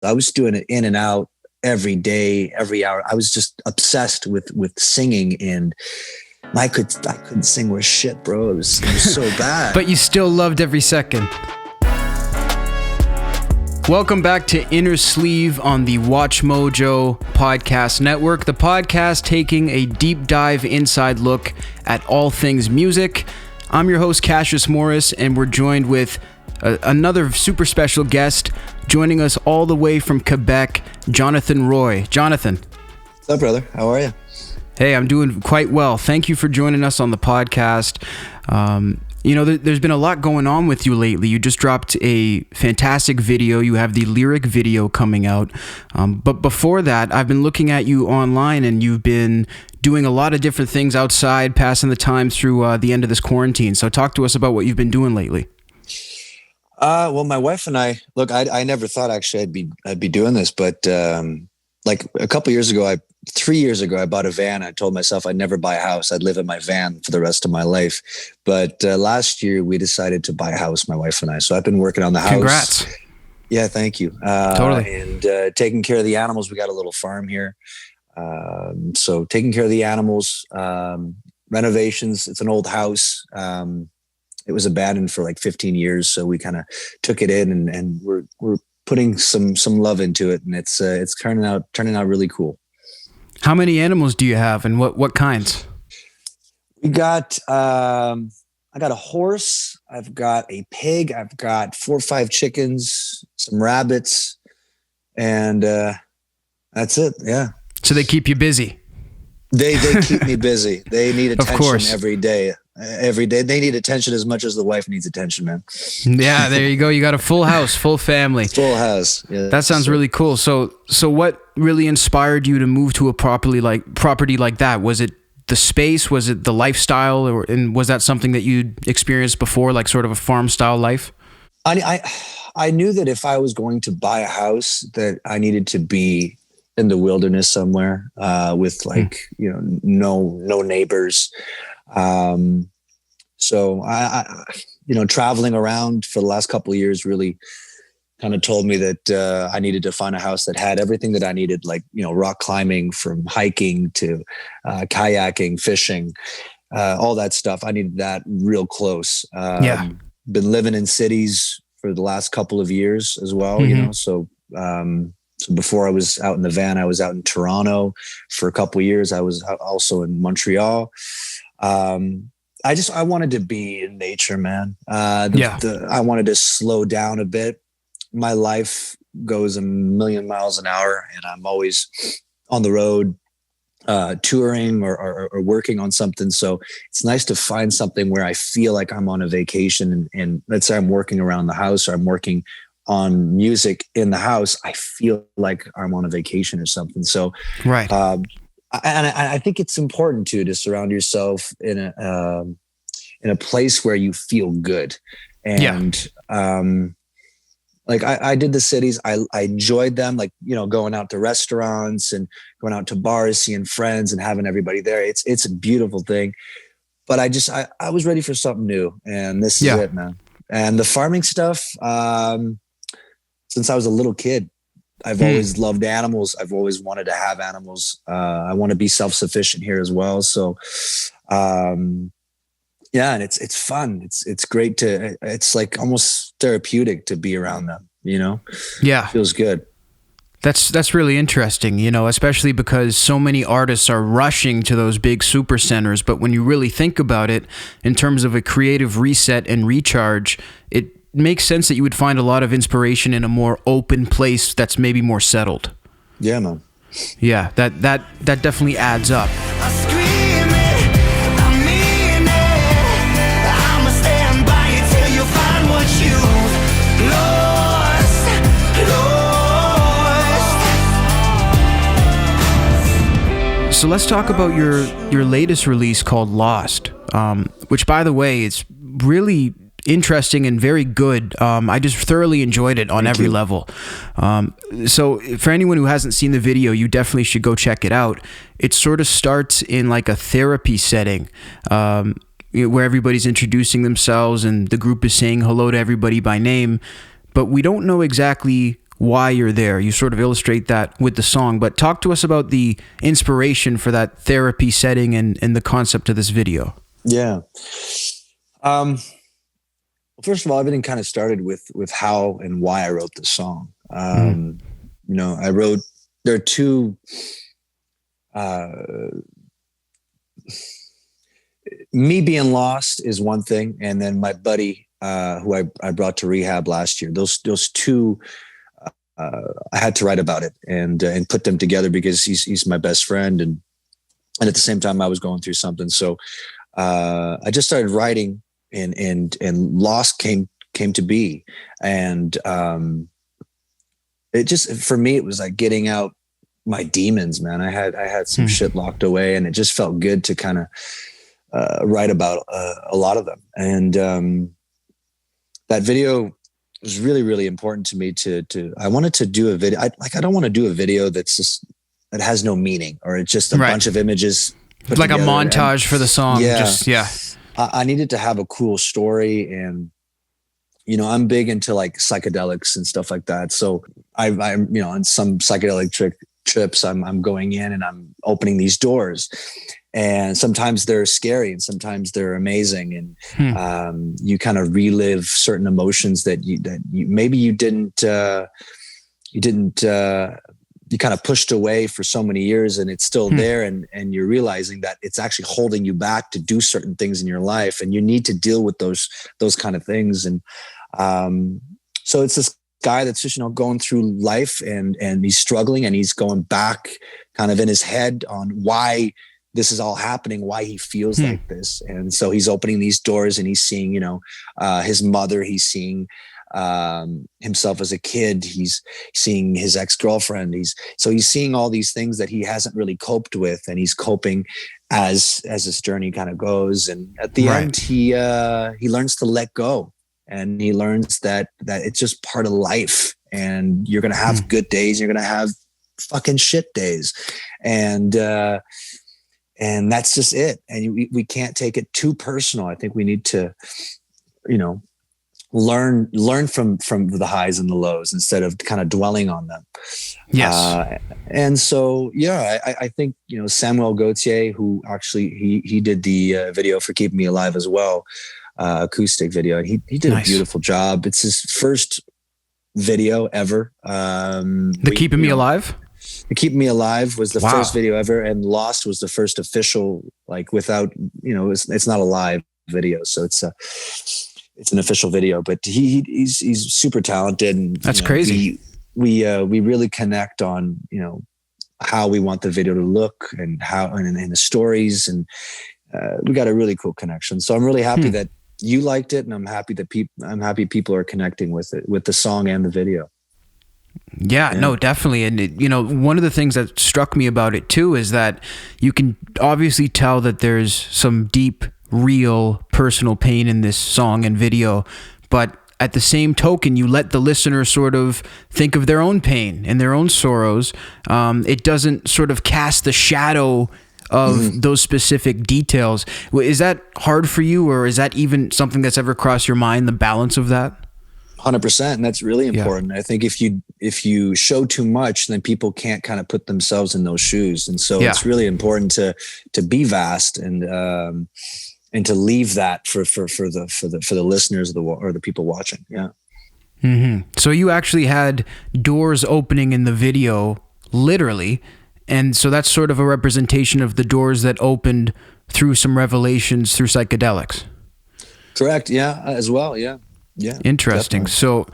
I was doing it in and out every day, every hour. I was just obsessed with singing, and I couldn't sing worth shit, bro. It was so bad. But you still loved every second. Welcome back to Innersleeve on the SoundMojo podcast network, the podcast taking a deep dive inside look at all things music. I'm your host, Cassius Morris, and we're joined with another super special guest joining us all the way from Quebec, Jonathan Roy. Jonathan. What's up, brother? How are you? Hey, I'm doing quite well. Thank you for joining us on the podcast. There's been a lot going on with you lately. You just dropped a fantastic video. You have the lyric video coming out. But before that, I've been looking at you online, and you've been doing a lot of different things outside, passing the time through the end of this quarantine. So talk to us about what you've been doing lately. Well, my wife and I, look, I never thought actually I'd be doing this, but like a couple years ago, 3 years ago, I bought a van. I told myself I'd never buy a house. I'd live in my van for the rest of my life. But last year we decided to buy a house, my wife and I. So I've been working on the house. Congrats. Yeah, thank you. Totally. And taking care of the animals. We got a little farm here. So taking care of the animals, renovations. It's an old house. It was abandoned for like 15 years. So we kind of took it in and we're putting some love into it, and it's turning out really cool. How many animals do you have, and what kinds? We got I got a horse, I've got a pig, I've got 4 or 5 chickens, some rabbits, and that's it. Yeah. So they keep you busy. They keep me busy. They need attention Of course. every day. Every day they need attention as much as the wife needs attention, man. Yeah, there you go. You got a full house, full family. Full house. Yeah. That sounds really cool. So what really inspired you to move to a property like that? Was it the space? Was it the lifestyle? And was that something that you'd experienced before, like sort of a farm style life? I knew that if I was going to buy a house, that I needed to be in the wilderness somewhere with no neighbors. So I traveling around for the last couple of years really kind of told me that I needed to find a house that had everything that I needed, like, rock climbing, from hiking to kayaking, fishing, all that stuff. I needed that real close. Been living in cities for the last couple of years as well, So before I was out in the van, I was out in Toronto for a couple of years. I was also in Montreal. I wanted to be in nature, man. I wanted to slow down a bit. My life goes a million miles an hour, and I'm always on the road, touring or working on something. So it's nice to find something where I feel like I'm on a vacation, and let's say I'm working around the house, or I'm working on music in the house. I feel like I'm on a vacation or something. So, right. And I think it's important to surround yourself in a place where you feel good. And like I did the cities. I enjoyed them, like, going out to restaurants and going out to bars, seeing friends and having everybody there. It's a beautiful thing. But I was ready for something new, and this is it, man. And the farming stuff, since I was a little kid, I've always loved animals. I've always wanted to have animals. I want to be self-sufficient here as well. So, and it's fun. It's great it's like almost therapeutic to be around them, Yeah. It feels good. That's really interesting, especially because so many artists are rushing to those big super centers. But when you really think about it, in terms of a creative reset and recharge, it makes sense that you would find a lot of inspiration in a more open place that's maybe more settled. Yeah, man. Yeah, that definitely adds up. So let's talk about your latest release called Lost, which, by the way, is really interesting and very good. I just thoroughly enjoyed it on every level. So for anyone who hasn't seen the video, you definitely should go check it out. It sort of starts in like a therapy setting, where everybody's introducing themselves and the group is saying hello to everybody by name, but we don't know exactly why you're there. You sort of illustrate that with the song, but talk to us about the inspiration for that therapy setting and the concept of this video. Yeah. Well, first of all, everything kind of started with how and why I wrote the song. You know, there are two, me being lost is one thing. And then my buddy, who I brought to rehab last year, those two, I had to write about it and put them together because he's my best friend. And at the same time I was going through something. So, I just started writing and Lost came to be. And, it just, for me, it was like getting out my demons, man. I had some shit locked away, and it just felt good to kind of, write about, a lot of them. And, that video was really, really important to me I wanted to do a video. I don't want to do a video that has no meaning, or it's just a bunch of images. Like a montage for the song. Yeah. I needed to have a cool story, and, you know, I'm big into like psychedelics and stuff like that. So I'm, you know, on some psychedelic trips, I'm going in and I'm opening these doors, and sometimes they're scary and sometimes they're amazing. And, you kind of relive certain emotions that you maybe you didn't, you kind of pushed away for so many years, and it's still there. And you're realizing that it's actually holding you back to do certain things in your life, and you need to deal with those kind of things. And, so it's this guy that's just, you know, going through life and he's struggling, and he's going back kind of in his head on why this is all happening, why he feels like this. And so he's opening these doors, and he's seeing, you know, his mother, he's seeing, himself as a kid, he's seeing his ex-girlfriend, he's seeing all these things that he hasn't really coped with, and he's coping as this journey kind of goes. And at the end, he learns to let go, and he learns that it's just part of life, and you're gonna have good days, you're gonna have fucking shit days, and that's just it. And we can't take it too personal. I think we need to, you know, learn from the highs and the lows instead of kind of dwelling on them. Yes. And so, yeah, I think, you know, Samuel Gauthier, who actually, he did the video for Keeping Me Alive as well, acoustic video. And he did a beautiful job. It's his first video ever. The Keeping Me Alive? The Keeping Me Alive was the first video ever. And Lost was the first official, like, without, you know, it's not a live video. So it's an official video, but he's super talented. And that's crazy. We really connect on, you know, how we want the video to look and how, and the stories, and we got a really cool connection. So I'm really happy that you liked it, and I'm happy that people are connecting with it, with the song and the video. Yeah, no, definitely. And you know, one of the things that struck me about it too is that you can obviously tell that there's some deep, real personal pain in this song and video, but at the same token, you let the listener sort of think of their own pain and their own sorrows. It doesn't sort of cast the shadow of those specific details. Is that hard for you, or is that even something that's ever crossed your mind, the balance of that? 100%. And that's really important. Yeah. I think if you show too much, then people can't kind of put themselves in those shoes. And so it's really important to be vast and to leave that for the listeners or the people watching. Yeah. Mm-hmm. So you actually had doors opening in the video, literally. And so that's sort of a representation of the doors that opened through some revelations through psychedelics. Correct. Yeah. As well. Yeah. Yeah. Interesting. Definitely. So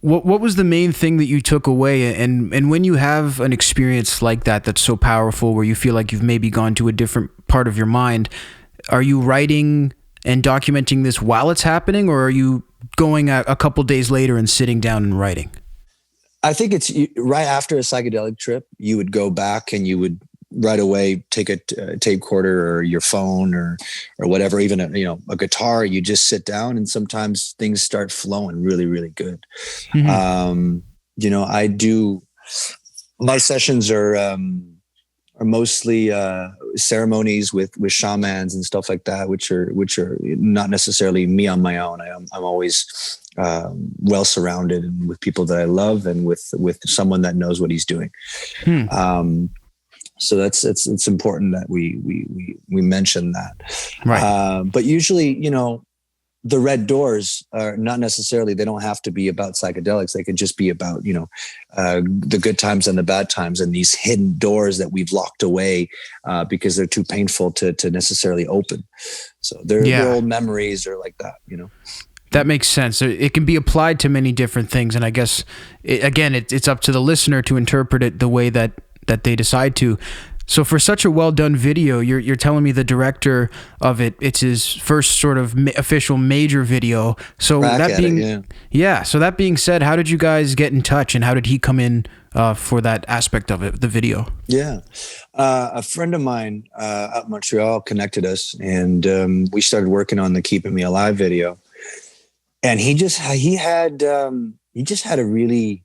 what was the main thing that you took away? And when you have an experience like that, that's so powerful, where you feel like you've maybe gone to a different part of your mind, are you writing and documenting this while it's happening, or are you going a couple days later and sitting down and writing? I think it's right after a psychedelic trip, you would go back and you would right away take a tape recorder or your phone or whatever, even a guitar. You just sit down, and sometimes things start flowing really, really good. I do, my sessions are mostly ceremonies with shamans and stuff like that, which are not necessarily me on my own. I'm always well surrounded and with people that I love and with someone that knows what he's doing. So it's important that we mention that. Right. But usually, the red doors are not necessarily, they don't have to be about psychedelics. They can just be about, the good times and the bad times and these hidden doors that we've locked away because they're too painful to necessarily open. So they're old memories or like that, That makes sense. It can be applied to many different things. And I guess, it's up to the listener to interpret it the way that they decide to. So for such a well done video, you're telling me the director of it's his first sort of official major video. So so that being said, how did you guys get in touch and how did he come in for that aspect of it, the video? Yeah. A friend of mine out in Montreal connected us and we started working on the Keeping Me Alive video. And he had a really,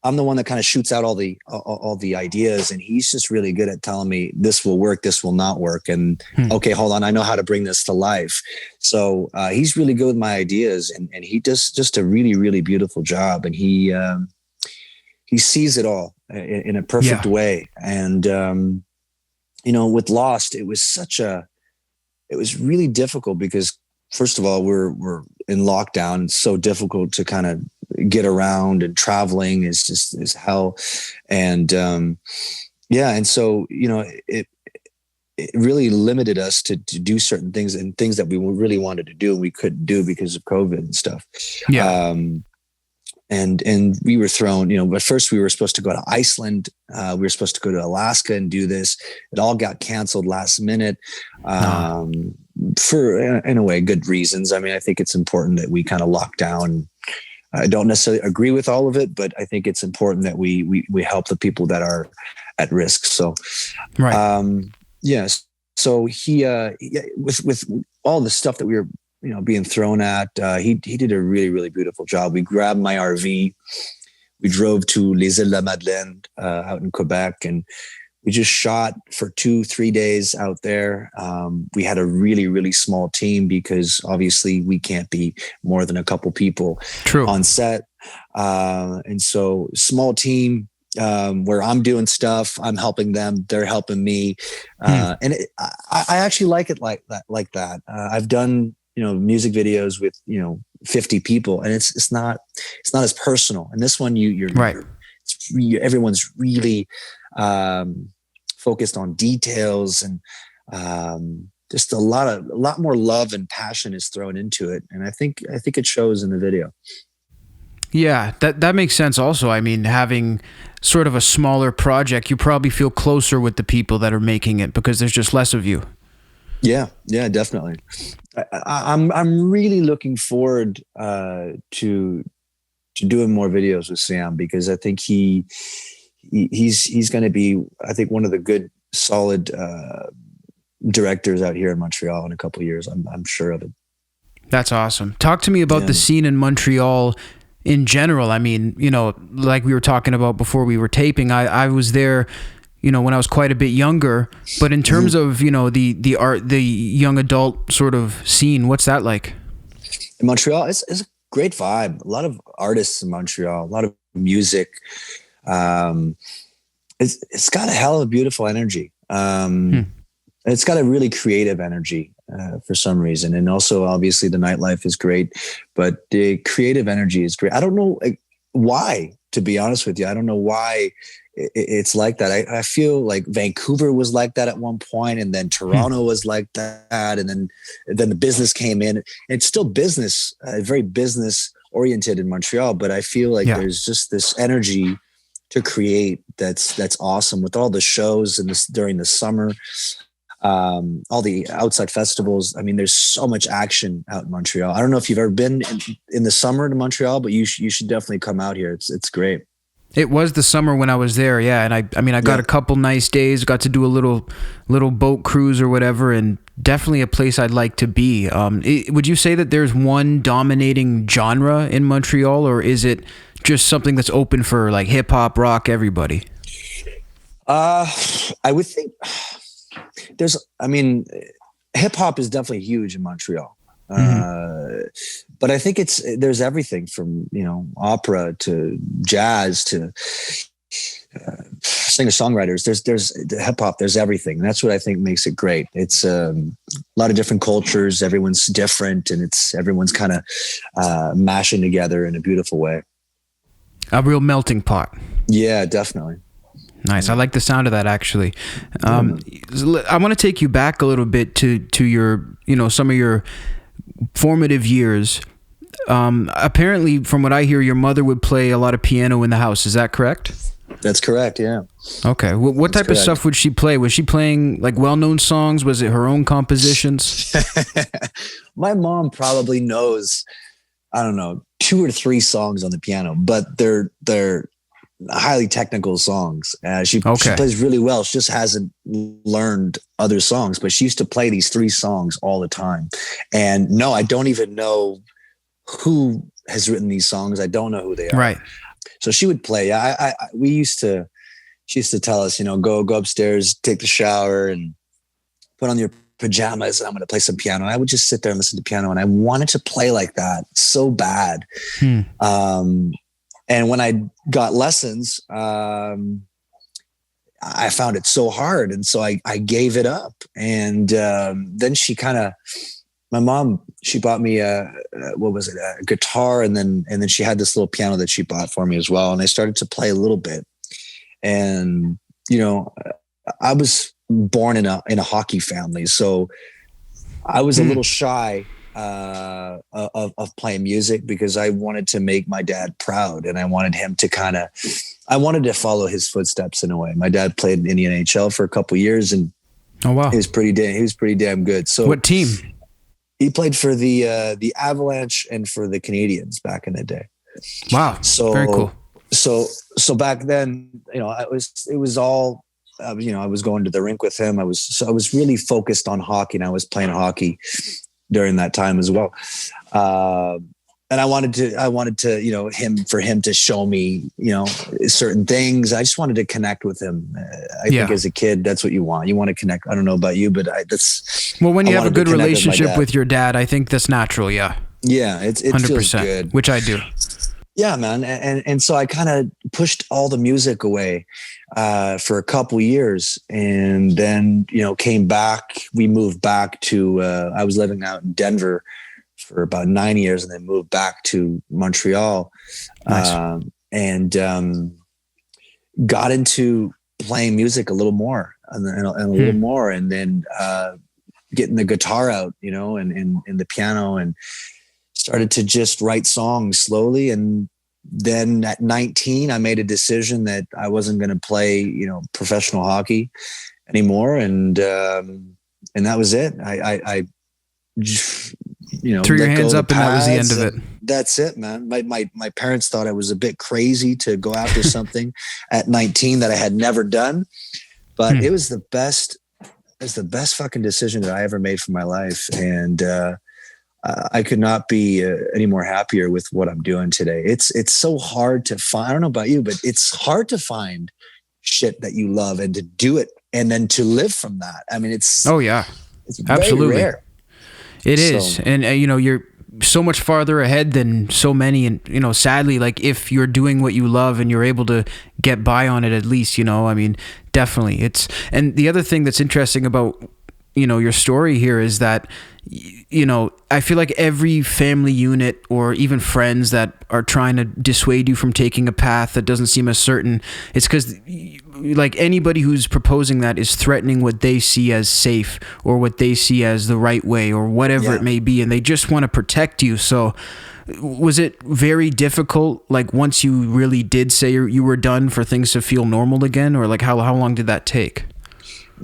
I'm the one that kind of shoots out all the ideas, and he's just really good at telling me this will work, this will not work, and okay, hold on, I know how to bring this to life. So he's really good with my ideas, and he does just a really, really beautiful job, and he sees it all in a perfect way. And with Lost, it was really difficult because first of all, we're in lockdown. It's so difficult to kind of get around, and traveling is hell. And and so it really limited us to do certain things and things that we really wanted to do and we couldn't do because of COVID and stuff. And we were thrown, but first we were supposed to go to Iceland. We were supposed to go to Alaska and do this. It all got canceled last minute. For, in a way, good reasons. I mean, I think it's important that we kind of lock down. I don't necessarily agree with all of it, but I think it's important that we help the people that are at risk. So, right. Yes. So he, with all the stuff that we were, being thrown at, he did a really, really beautiful job. We grabbed my RV, we drove to Les Îles de la Madeleine, out in Quebec, and we just shot for 2-3 days out there. We had a really, really small team because obviously we can't be more than a couple people on set. And so small team, where I'm doing stuff, I'm helping them, they're helping me. And I actually like it like that. I've done, music videos with, 50 people, and it's not as personal. And this one, you're right. Everyone's really, focused on details, and just a lot more love and passion is thrown into it, and I think it shows in the video. Yeah, that makes sense. Also, I mean, having sort of a smaller project, you probably feel closer with the people that are making it because there's just less of you. Yeah, definitely. I'm really looking forward to doing more videos with Sam, because I think he's going to be, I think, one of the good, solid directors out here in Montreal in a couple of years. I'm sure of it. That's awesome. Talk to me about the scene in Montreal in general. I mean, like we were talking about before we were taping, I was there, when I was quite a bit younger, but in terms of, the art, the young adult sort of scene, what's that like? In Montreal, it's a great vibe. A lot of artists in Montreal, a lot of music. It's got a hell of a beautiful energy. It's got a really creative energy for some reason. And also obviously the nightlife is great, but the creative energy is great. I don't know why, to be honest with you. I don't know why it's like that. I feel like Vancouver was like that at one point, and then Toronto was like that. And then the business came in. It's still business, very business oriented in Montreal, but I feel like there's just this energy to create that's awesome, with all the shows and this during the summer, all the outside festivals. I mean, there's so much action out in Montreal. I don't know if you've ever been in the summer to Montreal, but you should definitely come out here. It's great. It was the summer when I was there, yeah, and I got a couple nice days, got to do a little boat cruise or whatever, and definitely a place I'd like to be. Would you say that there's one dominating genre in Montreal, or is it just something that's open for like hip hop, rock, everybody? I would think hip hop is definitely huge in Montreal. But I think there's everything from, opera to jazz to singer-songwriters. There's hip hop, there's everything. That's what I think makes it great. It's a lot of different cultures. Everyone's different, and everyone's kind of mashing together in a beautiful way. A real melting pot. Yeah, definitely. Nice. I like the sound of that, actually. I want to take you back a little bit to your, some of your formative years. Apparently, from what I hear, your mother would play a lot of piano in the house. Is that correct? That's correct, yeah. Okay. What type of stuff would she play? Was she playing like well-known songs? Was it her own compositions? My mom probably knows, I don't know, 2 or 3 songs on the piano, but they're highly technical songs. She plays really well. She just hasn't learned other songs, but she used to play these 3 songs all the time. And no, I don't even know who has written these songs. I don't know who they are. Right. So she would play. She used to tell us, go upstairs, take the shower, and put on your pajamas. And I'm going to play some piano. And I would just sit there and listen to piano. And I wanted to play like that so bad. And when I got lessons, I found it so hard. And so I gave it up. And then my mom, she bought me a guitar. And then she had this little piano that she bought for me as well. And I started to play a little bit. And, I was born in a hockey family. So I was a little shy of playing music because I wanted to make my dad proud, and I wanted him to I wanted to follow his footsteps in a way. My dad played in the NHL for a couple of years, and oh wow, he was pretty damn good. So what team? He played for the Avalanche and for the Canadiens back in the day. Wow, so very cool. So back then, I was going to the rink with him. I was really focused on hockey, and I was playing hockey during that time as well. And I wanted to, for him to show me, certain things. I just wanted to connect with him. I think as a kid, that's what you want. You want to connect. I don't know about you, but when you have a good relationship with your dad, I think that's natural. Yeah. Yeah. It 100%, feels good. Which I do. Yeah, man. And so I kind of pushed all the music away for a couple years, and then, came back. We moved back to, I was living out in Denver for about 9 years, and then moved back to Montreal. Nice. And got into playing music a little more and a little more, and then getting the guitar out, and the piano, and started to just write songs slowly. And then at 19, I made a decision that I wasn't going to play, professional hockey anymore. And that was it. I threw your hands up, and that was the end of it. That's it, man. My parents thought I was a bit crazy to go after something at 19 that I had never done, but it was the best fucking decision that I ever made for my life. And, I could not be any more happier with what I'm doing today. It's so hard to find. I don't know about you, but it's hard to find shit that you love and to do it and then to live from that. I mean, it's absolutely very rare. It is. And you're so much farther ahead than so many. And, sadly, like if you're doing what you love and you're able to get by on it, at least, definitely and the other thing that's interesting about, your story here is that, I feel like every family unit or even friends that are trying to dissuade you from taking a path that doesn't seem as certain, it's because like anybody who's proposing that is threatening what they see as safe or what they see as the right way or whatever it may be. And they just want to protect you. So was it very difficult, like once you really did say you were done, for things to feel normal again? Or like how long did that take?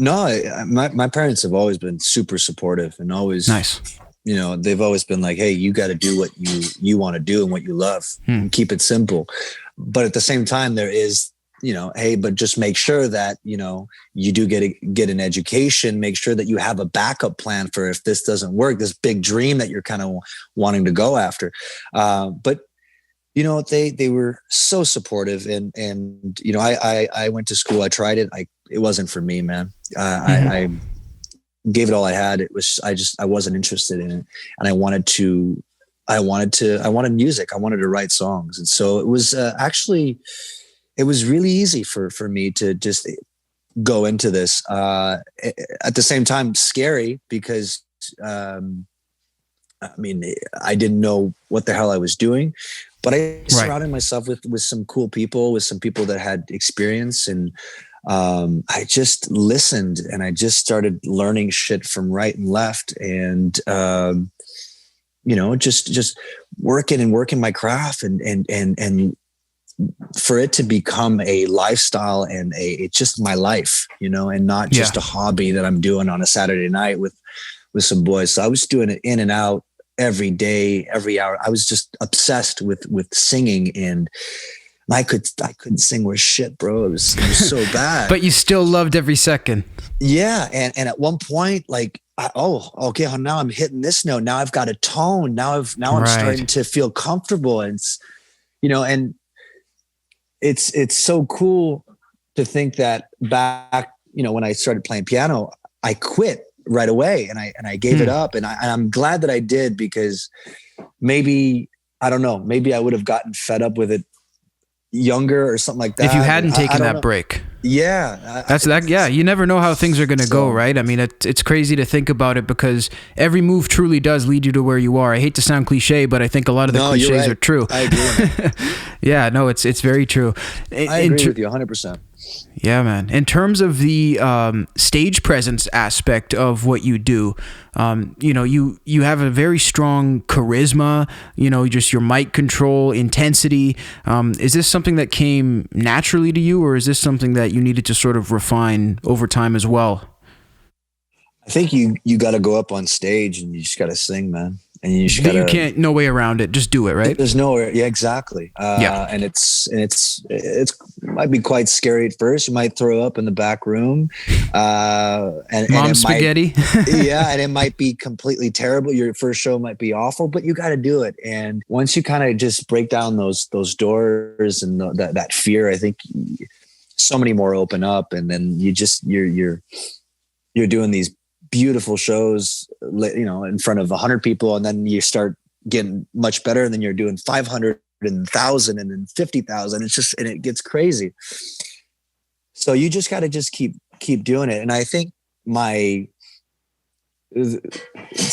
No, my parents have always been super supportive and always nice. They've always been like, hey, you got to do what you want to do and what you love and keep it simple. But at the same time, there is, hey, but just make sure that, you do get an education, make sure that you have a backup plan for if this doesn't work, this big dream that you're kind of wanting to go after. But they were so supportive, and I went to school, I tried it. It wasn't for me, man. I gave it all I had. I wasn't interested in it. And I wanted music. I wanted to write songs. And so it was it was really easy for me to just go into this. At the same time, scary because, I didn't know what the hell I was doing, but I surrounded myself with some cool people, with some people that had experience. And I just listened and I just started learning shit from right and left. And, just working my craft and for it to become a lifestyle and it's just my life, and not just a hobby that I'm doing on a Saturday night with some boys. So I was doing it in and out every day, every hour. I was just obsessed with singing, and I couldn't sing worth shit, bro. It was so bad. But you still loved every second. Yeah. And at one point, like, okay, now I'm hitting this note. Now I've got a tone. Now I'm starting to feel comfortable. And and it's so cool to think that back, when I started playing piano, I quit right away and I gave it up. And I'm glad that I did, because maybe, I don't know, maybe I would have gotten fed up with it younger or something like that. If you hadn't taken that break. Yeah. That's that. Yeah. You never know how things are going to go, right? I mean, it's crazy to think about it, because every move truly does lead you to where you are. I hate to sound cliche, but I think a lot of the cliches are true. I agree. Yeah, no, it's very true. I agree with you 100%. Yeah, man. In terms of the stage presence aspect of what you do, you have a very strong charisma, just your mic control, intensity. Is this something that came naturally to you, or is this something that you needed to sort of refine over time as well? I think you got to go up on stage and you just got to sing, man. And you just gotta, you can't, no way around it. Just do it, right? There's no way. Yeah, exactly. And it's might be quite scary at first. You might throw up in the back room. And Mom's spaghetti. And it might be completely terrible. Your first show might be awful, but you got to do it. And once you kind of just break down those doors and that fear, I think so many more open up. And then you're doing these beautiful shows, in front of 100 people, and then you start getting much better, and then you're doing 500 and 1,000 and then 50,000. It's just, and it gets crazy. So you just got to just keep doing it. And I think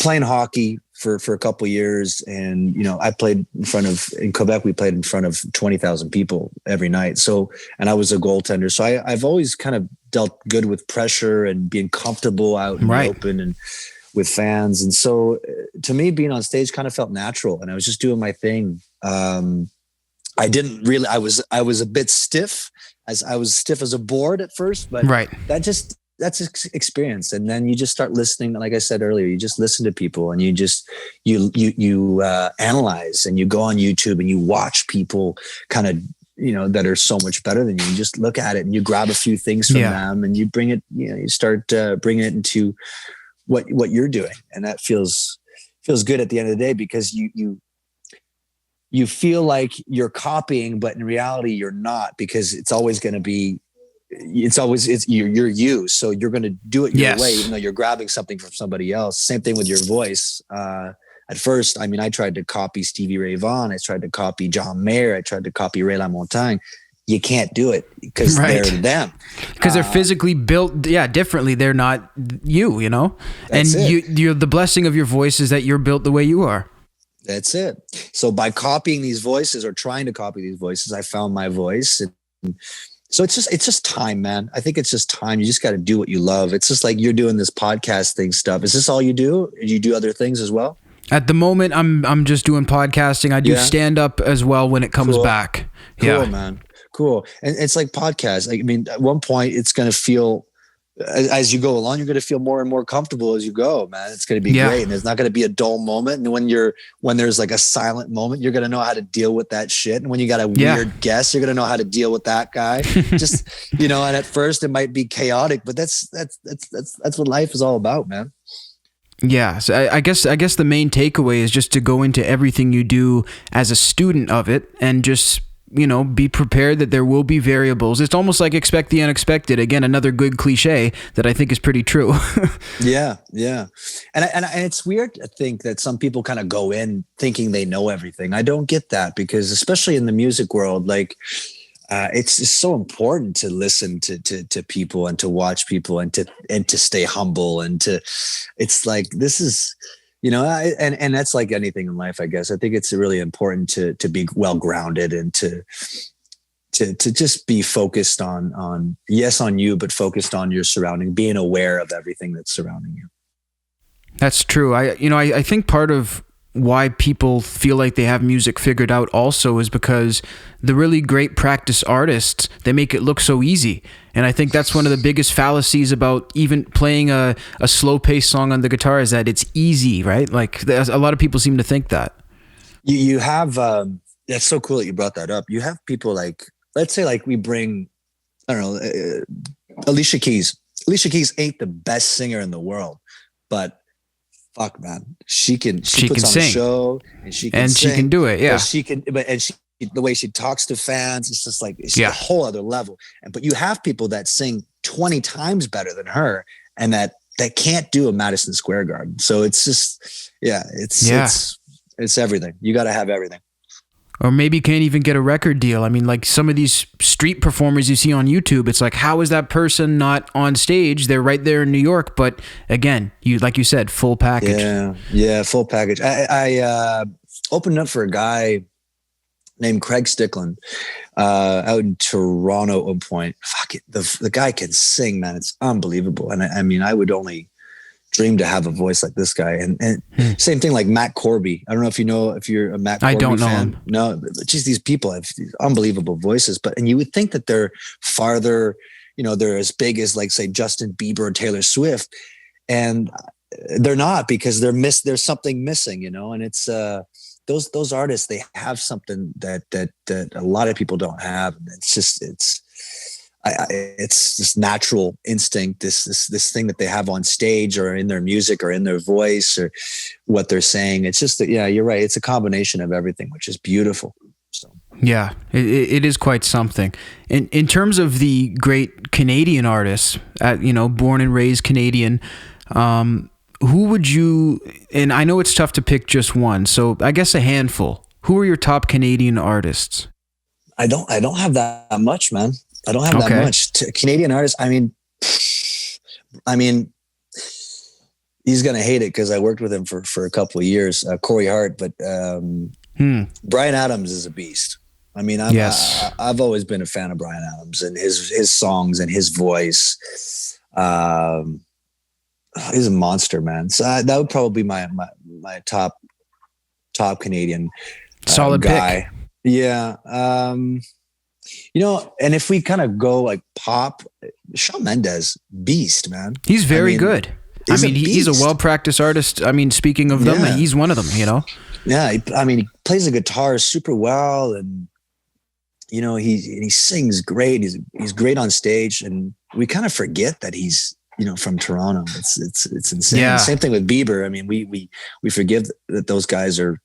playing hockey for a couple of years, and I played in Quebec, we played in front of 20,000 people every night. So, and I was a goaltender, so I've always kind of dealt good with pressure and being comfortable out in the open and with fans. And so to me, being on stage kind of felt natural, and I was just doing my thing. I didn't really, I was a bit stiff, as I was stiff as a board at first, but that's experience. And then you just start listening. Like I said earlier, you just listen to people, and you analyze, and you go on YouTube and you watch people kind of, that are so much better than you. You just look at it and you grab a few things from them, and you bring it, you start bringing it into what you're doing. And that feels good at the end of the day, because you feel like you're copying, but in reality you're not, because it's always going to be, you're you. So you're going to do it your way, even though you're grabbing something from somebody else. Same thing with your voice. At first, I tried to copy Stevie Ray Vaughan. I tried to copy John Mayer. I tried to copy Ray LaMontagne. You can't do it, because they're them. Because they're physically built, differently. They're not you, and you're the blessing of your voice is that you're built the way you are. That's it. So by copying these voices, or trying to copy these voices, I found my voice. And so it's just time, man. I think it's just time. You just got to do what you love. It's just like you're doing this podcast thing stuff. Is this all you do? Do you do other things as well? At the moment, I'm just doing podcasting. I do stand up as well when it comes back. Cool, man. Cool. And it's like podcasts. At one point, it's going to feel, as you go along, you're going to feel more and more comfortable as you go, man. It's going to be great. And there's not going to be a dull moment. And when there's like a silent moment, you're going to know how to deal with that shit. And when you got a weird guest, you're going to know how to deal with that guy. Just, and at first it might be chaotic, but that's what life is all about, man. Yeah, so I guess the main takeaway is just to go into everything you do as a student of it, and just be prepared that there will be variables. It's almost like expect the unexpected. Again, another good cliche that I think is pretty true. Yeah. And it's weird to think that some people kind of go in thinking they know everything. I don't get that, because especially in the music world, like, it's so important to listen to people and to watch people and to stay humble it's like, this is, and that's like anything in life, I guess. I think it's really important to be well grounded and to just be focused on you, but focused on your surrounding, being aware of everything that's surrounding you. That's true. I think part of why people feel like they have music figured out also is because the really great practice artists, they make it look so easy. And I think that's one of the biggest fallacies about even playing a slow paced song on the guitar, is that it's easy, right? Like, a lot of people seem to think that. You have, that's so cool that you brought that up. You have people like, let's say like we bring, I don't know, Alicia Keys. Alicia Keys ain't the best singer in the world, but fuck, man, she puts on sing. a show and she can sing, she can do it. Yeah, the way she talks to fans, it's just like, it's a whole other level. But you have people that sing 20 times better than her, and that can't do a Madison Square Garden. So it's just, it's everything. You got to have everything. Or maybe can't even get a record deal. I mean, like some of these street performers you see on YouTube, it's like, how is that person not on stage? They're right there in New York. But again, like you said, full package. Yeah, full package. I opened up for a guy named Craig Stickland out in Toronto at one point. Fuck it. The guy can sing, man. It's unbelievable. And I mean, I would only dream to have a voice like this guy. And same thing like Matt Corby. I don't know if you're a Matt Corby I don't know fan. him. No, just these people have these unbelievable voices, and you would think that they're farther, they're as big as, like, say, Justin Bieber or Taylor Swift, and they're not, because there's something missing, and it's those artists, they have something that a lot of people don't have. And it's this natural instinct, this thing that they have on stage or in their music or in their voice or what they're saying. It's just that, you're right. It's a combination of everything, which is beautiful. So. Yeah, it is quite something. In terms of the great Canadian artists, born and raised Canadian, who would you, and I know it's tough to pick just one, so I guess a handful. Who are your top Canadian artists? I don't have that much, man. I don't have that much. Canadian artists, I mean, he's going to hate it because I worked with him for a couple of years, Corey Hart, but Bryan Adams is a beast. I mean, I've always been a fan of Bryan Adams and his songs and his voice. He's a monster, man. So that would probably be my top Canadian solid guy. Pick. Yeah. And if we kind of go like pop, Shawn Mendes, beast, man. He's very good. He's a well-practiced artist. I mean, speaking of them, he's one of them, Yeah, he plays the guitar super well, and he sings great. He's great on stage, and we kind of forget that he's from Toronto. It's insane. Yeah. Same thing with Bieber. I mean, we forgive that those guys are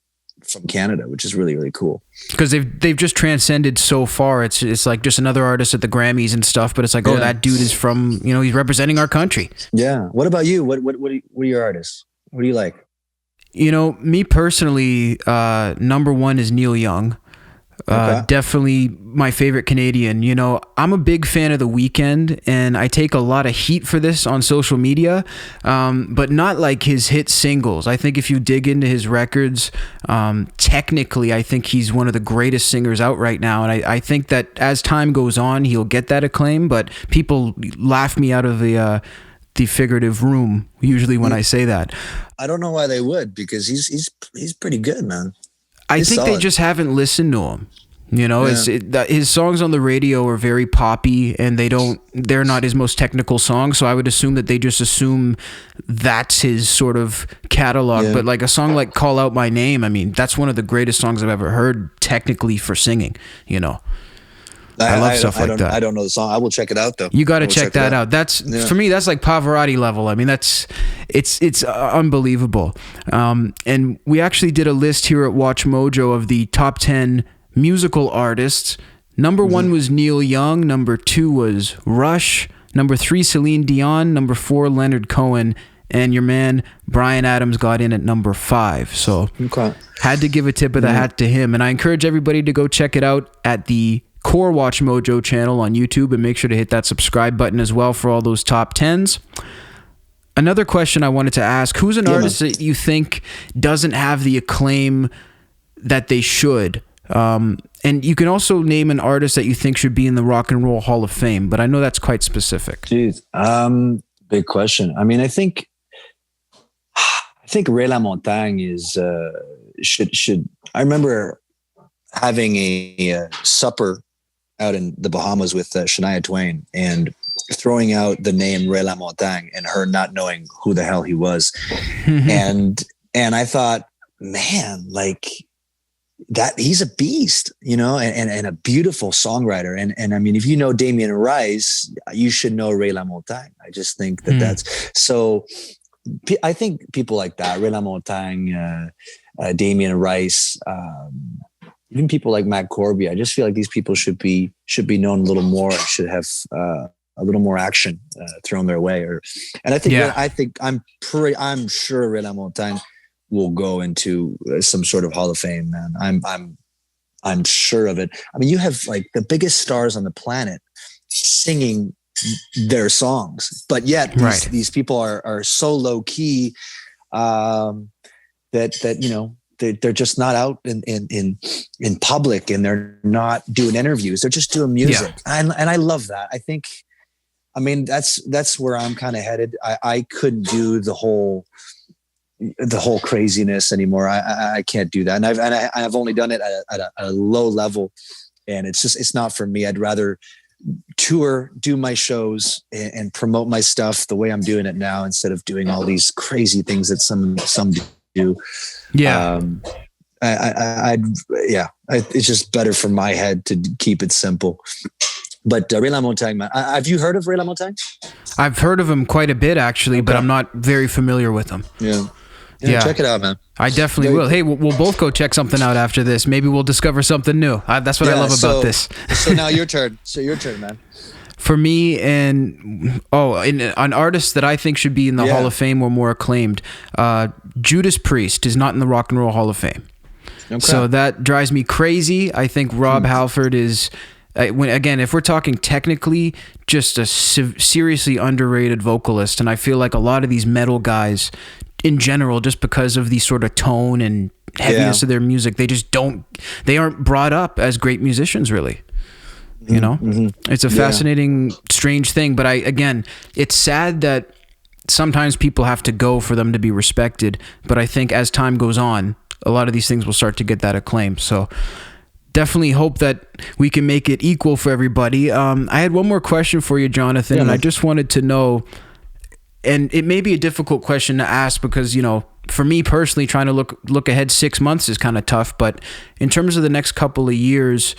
from Canada, which is really, really cool. Because they've just transcended so far. It's like just another artist at the Grammys and stuff, but it's like, that dude is from, he's representing our country. Yeah. What about you? What are your artists? What do you like? Me personally, number one is Neil Young. Definitely my favorite Canadian. I'm a big fan of The Weeknd, and I take a lot of heat for this on social media, but not like his hit singles. I think if you dig into his records, technically, I think he's one of the greatest singers out right now. And I think that as time goes on, he'll get that acclaim, but people laugh me out of the figurative room usually when I say that. I don't know why they would, because he's pretty good, man. I think they just haven't listened to him. His songs on the radio are very poppy, and they're not his most technical songs. So I would assume that they just assume that's his sort of catalog. Yeah. But like a song like Call Out My Name, I mean, that's one of the greatest songs I've ever heard technically for singing, I love stuff like that. I don't know the song. I will check it out though. You got to check that out. That's for me. That's like Pavarotti level. I mean, it's unbelievable. And we actually did a list here at WatchMojo of the top 10 musical artists. Number one was Neil Young. Number 2 was Rush. Number 3, Celine Dion. Number 4, Leonard Cohen. And your man, Bryan Adams, got in at number 5. So had to give a tip of the hat to him. And I encourage everybody to go check it out at the Core Watch Mojo channel on YouTube, and make sure to hit that subscribe button as well for all those top 10s. Another question I wanted to ask, who's an artist that you think doesn't have the acclaim that they should? And you can also name an artist that you think should be in the Rock and Roll Hall of Fame, but I know that's quite specific. Jeez, big question. I mean, I think Ray LaMontagne is should. I remember having a supper out in the Bahamas with Shania Twain and throwing out the name Ray LaMontagne and her not knowing who the hell he was, and I thought, man, like that, he's a beast, you know, and a beautiful songwriter. And I mean, if you know Damien Rice, you should know Ray LaMontagne. I just think that that's so. I think people like that, Ray LaMontagne, Damien Rice, even people like Matt Corby. I just feel like these people should be known a little more, should have a little more action thrown their way. And I think I'm sure Ray LaMontagne will go into some sort of Hall of Fame, man. I'm sure of it. I mean, you have like the biggest stars on the planet singing their songs, but yet these people are so low key that you know, they're just not out in public, and they're not doing interviews. They're just doing music. And I love that. I think, I mean, that's where I'm kind of headed. I couldn't do the whole craziness anymore. I can't do that. And I've only done it at a low level, and it's not for me. I'd rather tour, do my shows, and promote my stuff the way I'm doing it now, instead of doing all these crazy things that some do. It's just better for my head to keep it simple. But Ray LaMontagne, man, have you heard of Ray LaMontagne? I've heard of him quite a bit, actually, but I'm not very familiar with him. Yeah, check it out, man. I definitely will. Hey, we'll both go check something out after this. Maybe we'll discover something new. That's what I love about this. So now your turn. Man. For me, an artist that I think should be in the Hall of Fame or more acclaimed, Judas Priest is not in the Rock and Roll Hall of Fame. Okay. So that drives me crazy. I think Rob Halford is, if we're talking technically, just a seriously underrated vocalist. And I feel like a lot of these metal guys in general, just because of the sort of tone and heaviness of their music, they aren't brought up as great musicians, really. You know, it's a fascinating, strange thing. But it's sad that sometimes people have to go for them to be respected. But I think as time goes on, a lot of these things will start to get that acclaim. So definitely hope that we can make it equal for everybody. I had one more question for you, Jonathan, and I just wanted to know, and it may be a difficult question to ask because, you know, for me personally, trying to look ahead 6 months is kind of tough. But in terms of the next couple of years,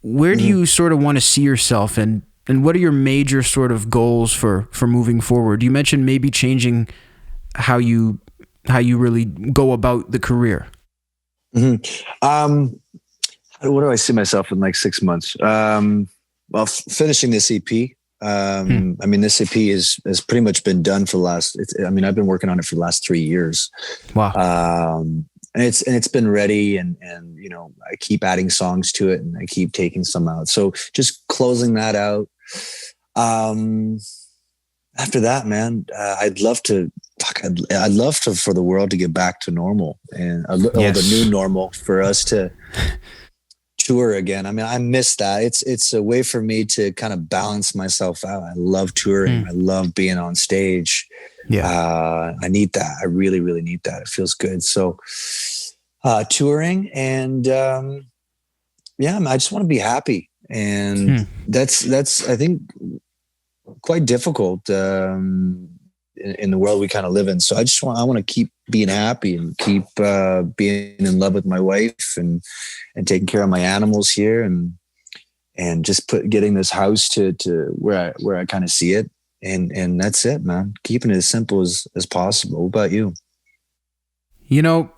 where do you sort of want to see yourself, and what are your major sort of goals for moving forward? You mentioned maybe changing how you really go about the career. What do I see myself in like 6 months? Finishing this EP. I mean, this EP has pretty much been done for the last. I've been working on it for the last 3 years. Wow. And it's been ready, and you know, I keep adding songs to it, and I keep taking some out. So just closing that out. After that, man, I'd love to for the world to get back to normal, and the new normal for us to tour again. I mean, I miss that. It's a way for me to kind of balance myself out. I love touring. I love being on stage. I need that. I really, really need that. It feels good. So touring, and I just want to be happy. And that's I think quite difficult in the world we kind of live in. So I want to keep being happy, and keep being in love with my wife, and taking care of my animals here, and just getting this house to where I kind of see it. And that's it, man. Keeping it as simple as possible. What about you? You know,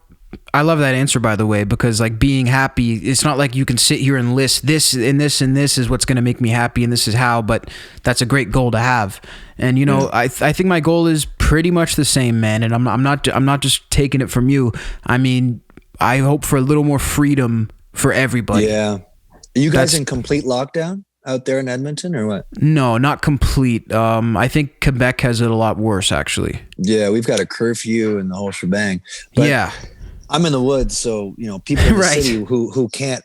I love that answer, by the way, because like being happy, it's not like you can sit here and list this and this and this is what's going to make me happy and this is how, but that's a great goal to have. And you know, I think my goal is pretty much the same, man. And I'm not just taking it from you. I mean, I hope for a little more freedom for everybody. Yeah. Are you guys in complete lockdown out there in Edmonton or what? No, not complete. I think Quebec has it a lot worse, actually. Yeah, we've got a curfew and the whole shebang. But yeah. I'm in the woods, so you know, people in the city who can't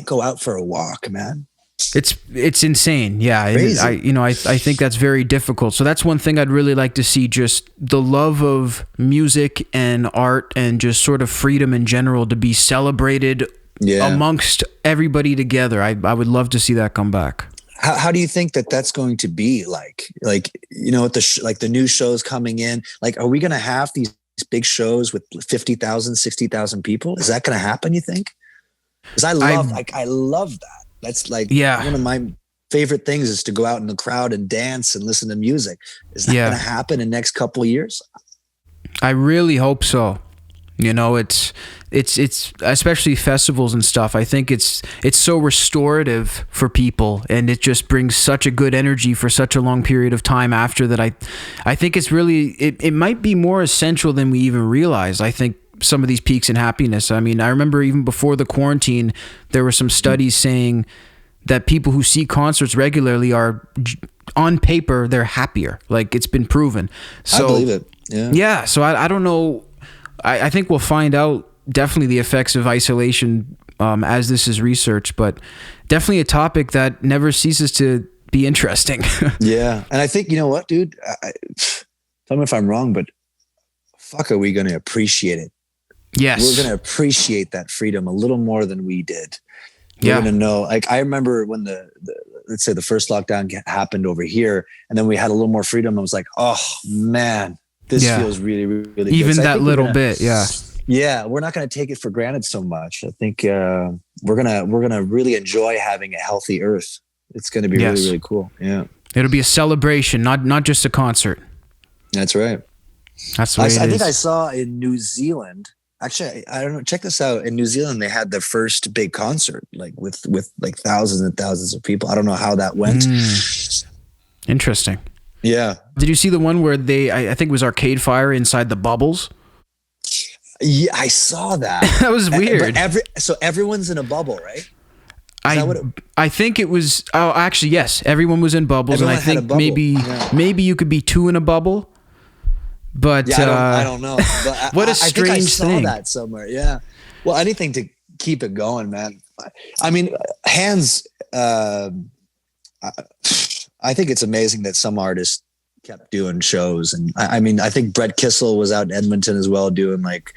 go out for a walk, man. It's insane. Yeah. I think that's very difficult. So that's one thing I'd really like to see, just the love of music and art and just sort of freedom in general to be celebrated amongst everybody together. I would love to see that come back. How do you think that's going to be like, you know, like the new shows coming in, like, are we going to have these big shows with 50,000, 60,000 people? Is that going to happen, you think? Because I love that. That's like one of my favorite things is to go out in the crowd and dance and listen to music. Is that going to happen in the next couple of years? I really hope so. You know, it's especially festivals and stuff. I think it's so restorative for people, and it just brings such a good energy for such a long period of time after that. I think it's really, it might be more essential than we even realize. I think some of these peaks in happiness. I mean, I remember even before the quarantine, there were some studies saying that people who see concerts regularly are, on paper, they're happier. Like, it's been proven. So, I believe it. Yeah. Yeah. So I don't know. I think we'll find out definitely the effects of isolation as this is researched, but definitely a topic that never ceases to be interesting. Yeah. And I think, you know what, dude, tell me if I'm wrong, but fuck, are we going to appreciate it? Yes. We're going to appreciate that freedom a little more than we did. We're going to know, like, I remember when let's say the first lockdown happened over here, and then we had a little more freedom. I was like, oh man, this feels really, really good. Even so that little bit. Yeah. Yeah. We're not going to take it for granted so much. I think we're going to really enjoy having a healthy earth. It's going to be really, really cool. Yeah. It'll be a celebration, not just a concert. That's right. That's the way I think I saw in New Zealand, actually, I don't know, check this out. In New Zealand, they had the first big concert, like with like thousands and thousands of people. I don't know how that went. Interesting. Yeah. Did you see the one where I think it was Arcade Fire inside the bubbles? Yeah, I saw that. That was weird. So everyone's in a bubble, right? I think it was. Oh, actually, yes. Everyone was in bubbles, and I think maybe you could be two in a bubble. But I don't know. But what a strange thing. I saw that somewhere. Yeah. Well, anything to keep it going, man. I mean, hands. I think it's amazing that some artists kept doing shows, and I mean, I think Brett Kissel was out in Edmonton as well doing like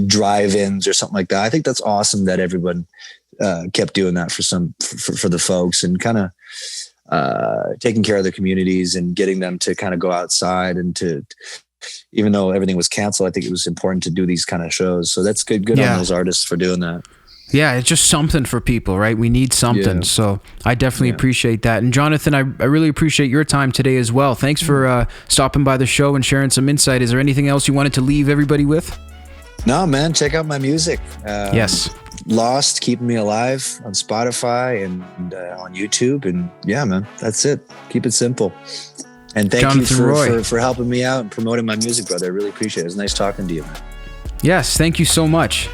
drive-ins or something like that. I think that's awesome that everyone kept doing that for the folks, and kind of taking care of their communities and getting them to kind of go outside and to, even though everything was canceled, I think it was important to do these kind of shows. So that's good on those artists for doing that. Yeah, it's just something for people, right? We need something. Yeah. So I definitely appreciate that. And Jonathan, I really appreciate your time today as well. Thanks for stopping by the show and sharing some insight. Is there anything else you wanted to leave everybody with? No, man, check out my music. Yes. Lost, Keeping Me Alive on Spotify and on YouTube. And yeah, man, that's it. Keep it simple. And thank Jonathan you Roy. for helping me out and promoting my music, brother. I really appreciate it. It was nice talking to you, man. Yes, thank you so much.